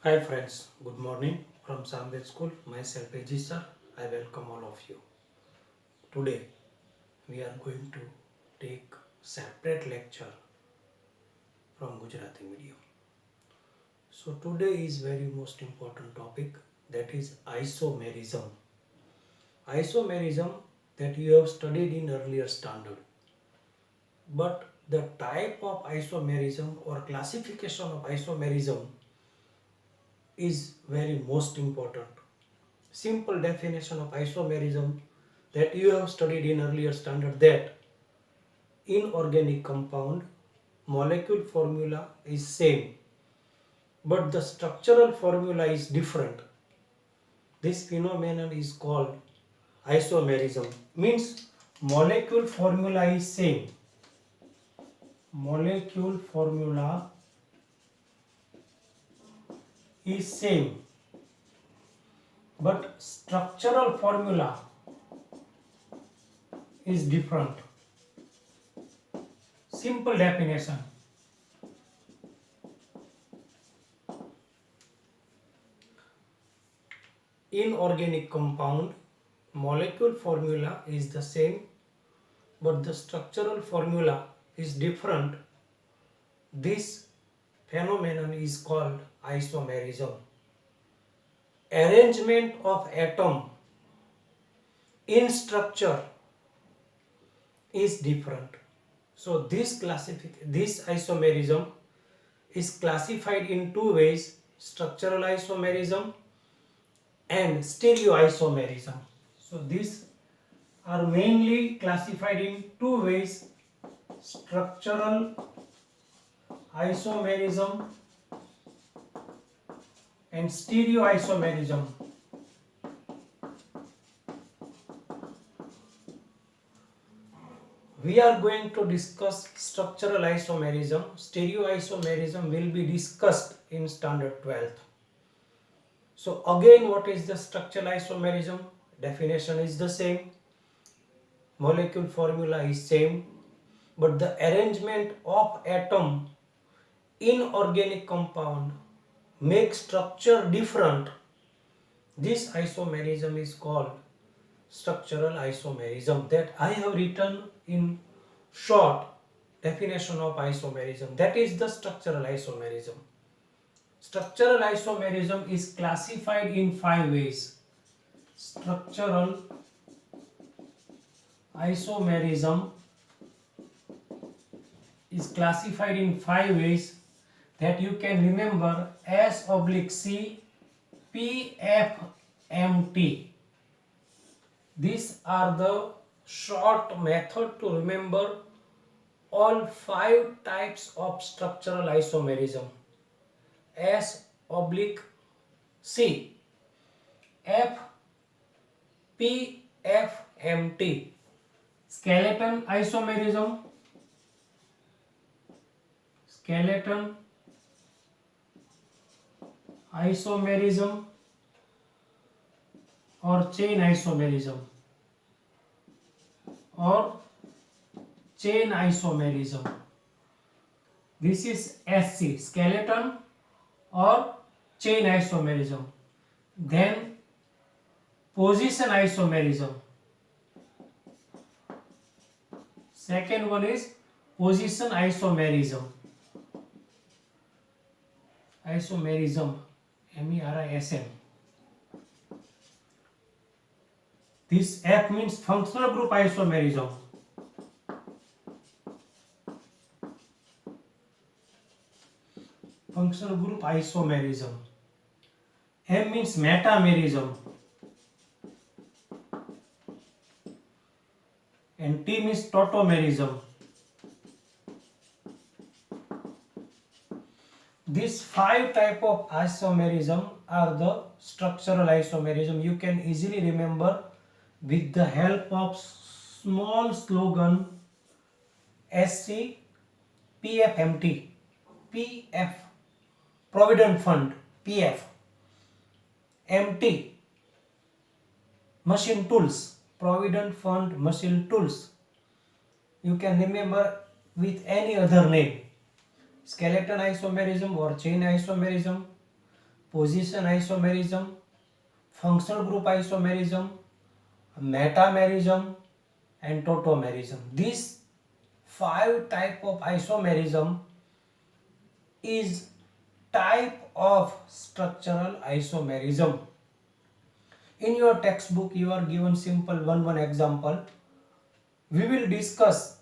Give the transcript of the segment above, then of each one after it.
Hi friends, good morning from Samved School. Myself Eji sir. I welcome all of you. Today we are going to take separate lecture from Gujarati medium. So today is very most important topic, that is isomerism. Isomerism that you have studied in earlier standard. But the type of isomerism or classification of isomerism is very most important. Simple definition of isomerism that you have studied in earlier standard, that inorganic compound molecule formula is same but the structural formula is different. This phenomenon is called isomerism. Means molecule formula is same. Molecule formula is same but structural formula is different. Simple definition. Inorganic compound molecule formula is the same but the structural formula is different. This phenomenon is called isomerism. Arrangement of atom in structure is different. So this isomerism is classified in two ways: structural isomerism and stereoisomerism. So these are mainly classified in two ways: structural isomerism and stereoisomerism. We are going to discuss structural isomerism. Stereoisomerism will be discussed in standard 12th. So again, what is the structural isomerism? Definition is the same. Molecule formula is same, but the arrangement of atom in organic compound makes structure different. This isomerism is called structural isomerism, that I have written in short definition of isomerism. That is the structural isomerism. Structural isomerism is classified in 5 ways. Structural isomerism is classified in 5 ways that you can remember: S/C, P, F, M, T. These are the short method to remember all 5 types of structural isomerism. S/C, F, P, F, M, T. Skeleton isomerism, skeleton isomerism or chain isomerism, or chain isomerism. This is SC, skeleton or chain isomerism. Then position isomerism. Second one is position isomerism. Isomerism, MERISM. This F means functional group isomerism. Functional group isomerism. M means metamerism. And T means tautomerism. These 5 type of isomerism are the structural isomerism. You can easily remember with the help of small slogan: SC, PFMT. PF, Provident Fund, PF. MT, Machine Tools, Provident Fund Machine Tools. You can remember with any other name: skeleton isomerism or chain isomerism. position isomerism, functional group isomerism, metamerism, and tautomerism. These 5 type of isomerism is type of structural isomerism. In your textbook you are given simple one example. We will discuss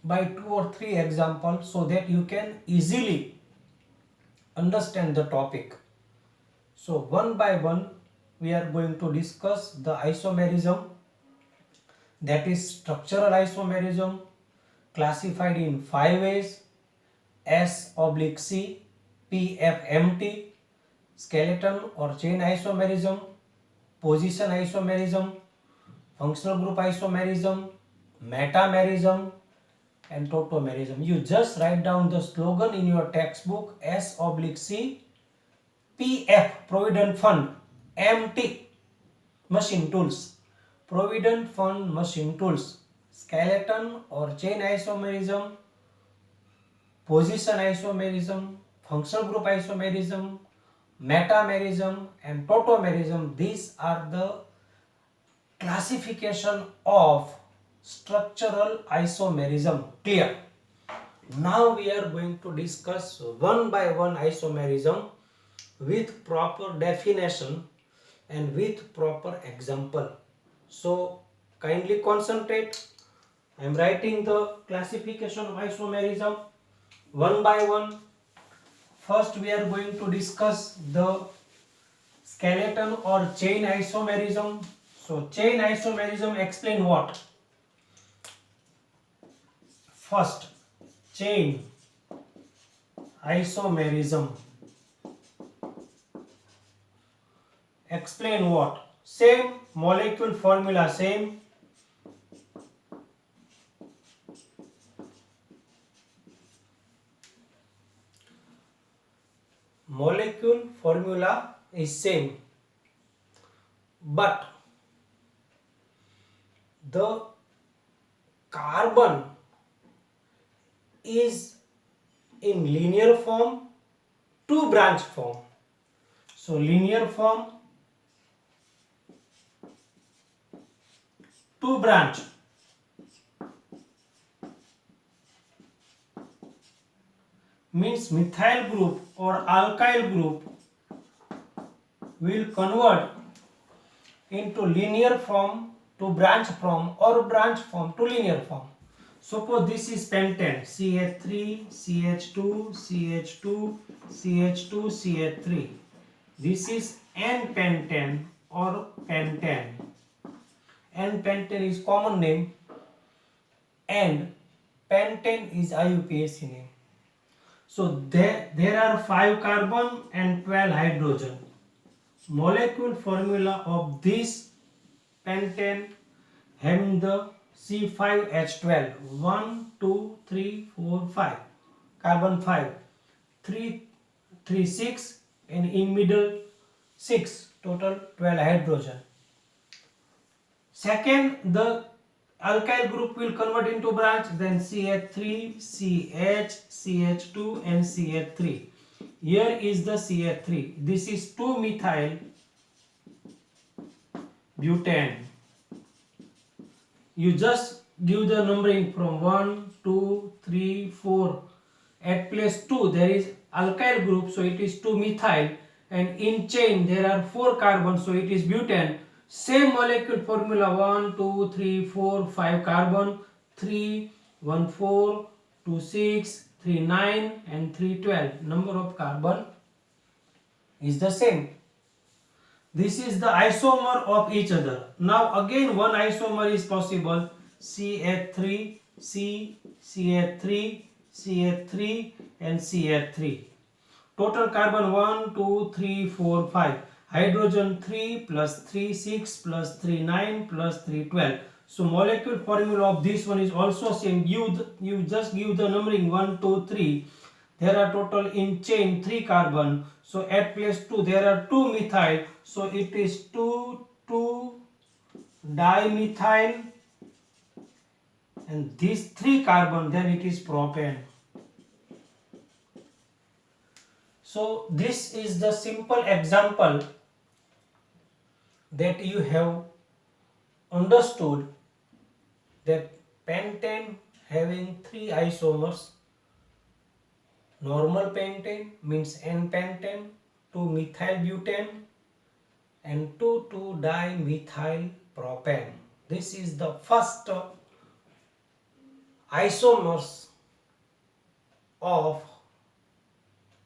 by 2 or 3 examples so that you can easily understand the topic. So one by one we are going to discuss the isomerism, that is structural isomerism, classified in 5 ways: S/C, PFMT, skeleton or chain isomerism, position isomerism, functional group isomerism, metamerism, and tautomerism. You just write down the slogan in your textbook: S/C, PF, Provident Fund, MT, machine tools, Provident Fund machine tools, skeleton or chain isomerism, position isomerism, functional group isomerism, metamerism, and tautomerism. These are the classification of structural isomerism. Clear? Now we are going to discuss one by one isomerism with proper definition and with proper example. So kindly concentrate. I am writing the classification of isomerism one by one. First we are going to discuss the skeleton or chain isomerism. So chain isomerism, explain what? First, chain isomerism. Explain what? Same molecule formula, same. Molecule formula is same, but the carbon is in linear form, 2 branch form. So linear form, 2 branch. Means methyl group or alkyl group will convert into linear form to branch form or branch form to linear form. Suppose this is pentane, CH3, CH2, CH2, CH2, CH3. This is N-pentane or pentane. N-pentane is common name and pentane is IUPAC name. So there are 5 carbon and 12 hydrogen. Molecule formula of this pentane having the C5H12, 1, 2, 3, 4, 5, carbon 5, 3, 3, 6, and in middle 6, total 12 hydrogen. Second, the alkyl group will convert into branch, then CH3, CH, CH2 and CH3. Here is the CH3. This is 2-methyl butane. You just give the numbering from 1, 2, 3, 4. At place 2 there is alkyl group, so it is 2-methyl, and in chain there are 4 carbons, so it is butane. Same molecule formula: 1, 2, 3, 4, 5 carbon, 3, 1, 4, 2, 6, 3, 9 and 3, 12. Number of carbon is the same. This is the isomer of each other. Now again one isomer is possible: CH3, C, CH3, CH3 and CH3. Total carbon 1, 2, 3, 4, 5. Hydrogen 3 plus 3, 6 plus 3, 9 plus 3, 12. So molecule formula of this one is also same. You just give the numbering 1, 2, 3. There are total in chain 3 carbon. So at place 2 there are 2 methyl. So it is 2, 2 dimethyl, and this 3 carbon, then it is propane. So this is the simple example that you have understood that pentane having three isomers. Normal pentane means N-pentane, 2-methylbutane and 2,2-dimethylpropane. This is the first isomers of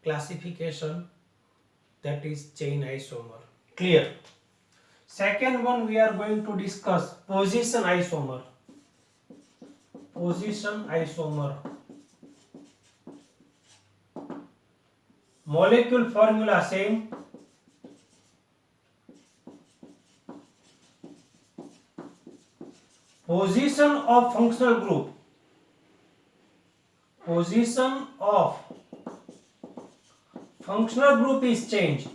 classification, that is chain isomer. Clear? Second one we are going to discuss position isomer. Position isomer. Molecule formula same. Position of functional group. Position of functional group is changed.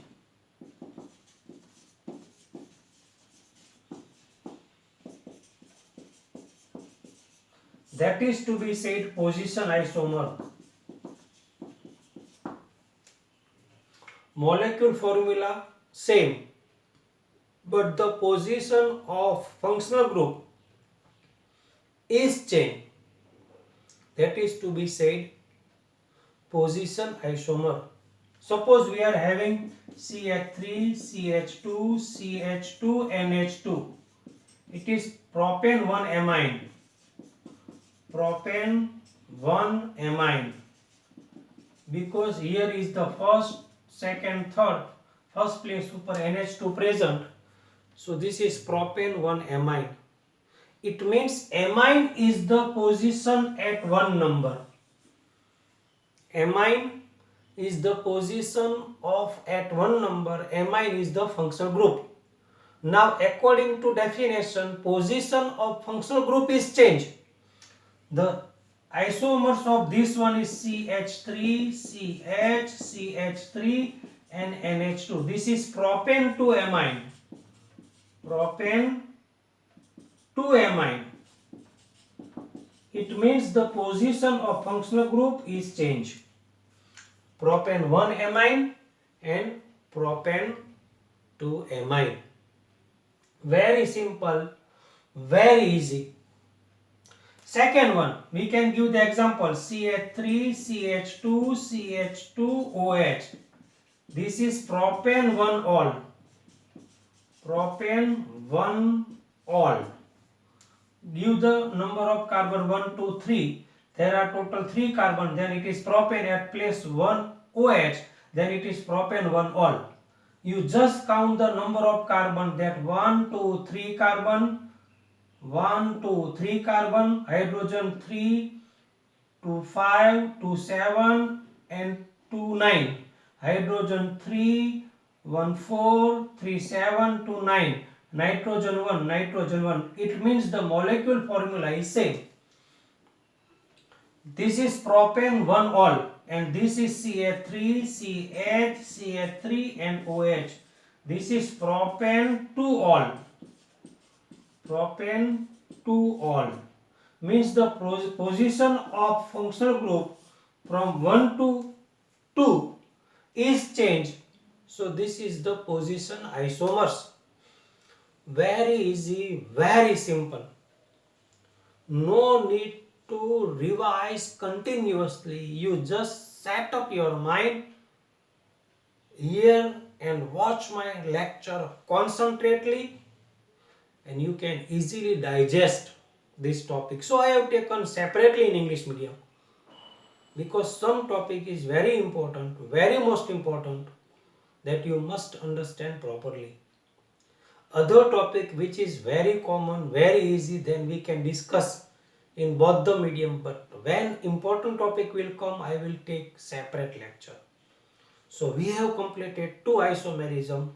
That is to be said position isomer. Molecule formula same, but the position of functional group is changed. That is to be said position isomer. Suppose we are having CH3, CH2, CH2, NH2. It is propane 1 amine. Propane 1 amine. Because here is the first, second, third, first place super NH2 present. So this is propane 1 amine. It means amine is the position at one number. Amine is the position of at one number. Amine is the functional group. Now according to definition, position of functional group is changed. The isomers of this one is CH3, CH, CH3 and NH2. This is propane 2 amine. Propane 2 amine. It means the position of functional group is changed. Propane 1 amine and propane 2 amine. Very simple, very easy. Second one, we can give the example CH3, CH2, CH2OH. This is propane 1 ol. Propane 1 ol. Give the number of carbon 1, 2, 3. There are total 3 carbon. Then it is propane at place 1 OH. Then it is propane 1 ol. You just count the number of carbon, that 1, 2, 3 carbon. 1, 2, 3 carbon, hydrogen 3, 2, 5, 2, 7 and 2, 9. Hydrogen 3, 1, 4, 3, 7, 2, 9. Nitrogen 1, nitrogen 1. It means the molecule formula is same. This is propane 1 ol and this is CH3, CH, CH3 and OH. This is propane 2 ol. Propane 2 ol means the position of functional group from 1 to 2 is changed. So this is the position isomers. Very easy, very simple. No need to revise continuously. You just set up your mind here and watch my lecture concentrately, and you can easily digest this topic. So I have taken separately in English medium because some topic is very important, very most important, that you must understand properly. Other topic which is very common, very easy, then we can discuss in both the medium, but when important topic will come, I will take separate lecture. So we have completed 2 isomerism.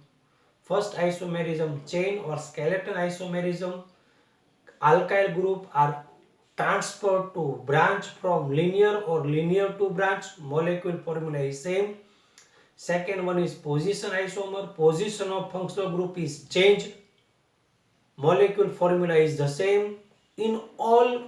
First isomerism, chain or skeleton isomerism. Alkyl group are transferred to branch from linear or linear to branch. Molecule formula is same. Second one is position isomer. Position of functional group is changed. Molecule formula is the same. In all